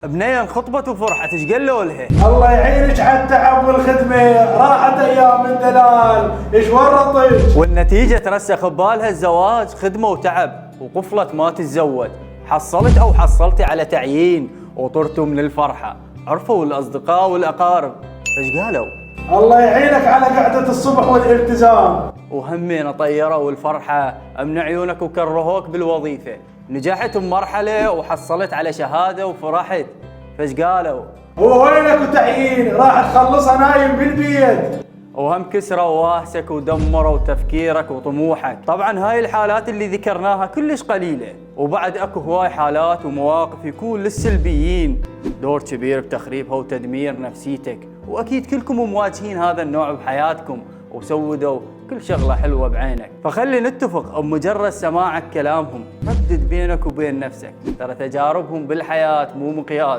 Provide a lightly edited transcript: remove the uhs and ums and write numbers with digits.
بنية انخطبت وفرحت، ايش قالوا لها؟ الله يعينك على التعب والخدمه، راحت ايام من دلال، ايش ورطك؟ والنتيجة ترسخ ببالها الزواج خدمة وتعب، وقفلت ما تتزوج. حصلت او حصلتي على تعيين وطرتوا من الفرحة، عرفوا الاصدقاء والاقارب ايش قالوا؟ الله يعينك على قعده الصبح والالتزام. وهمين طيروا الفرحة من عيونك وكرهوك بالوظيفة، نجحت بمرحلة وحصلت على شهادة وفرحت، فايش قالوا؟ هو وينك وتعيين؟ راح تخلصها نايم بالبيت. وهم كسروا واهسك ودمروا تفكيرك وطموحك. طبعا هاي الحالات اللي ذكرناها كلش قليلة، وبعد اكو هواي حالات ومواقف يكون للسلبيين دور كبير بتخريبها وتدمير نفسيتك، واكيد كلكم مواجهين هذا النوع بحياتكم وسودوا كل شغلة حلوة بعينك. فخلي نتفق بمجرد سماعك كلامهم ردد بينك وبين نفسك، ترى تجاربهم بالحياة مو مقياس.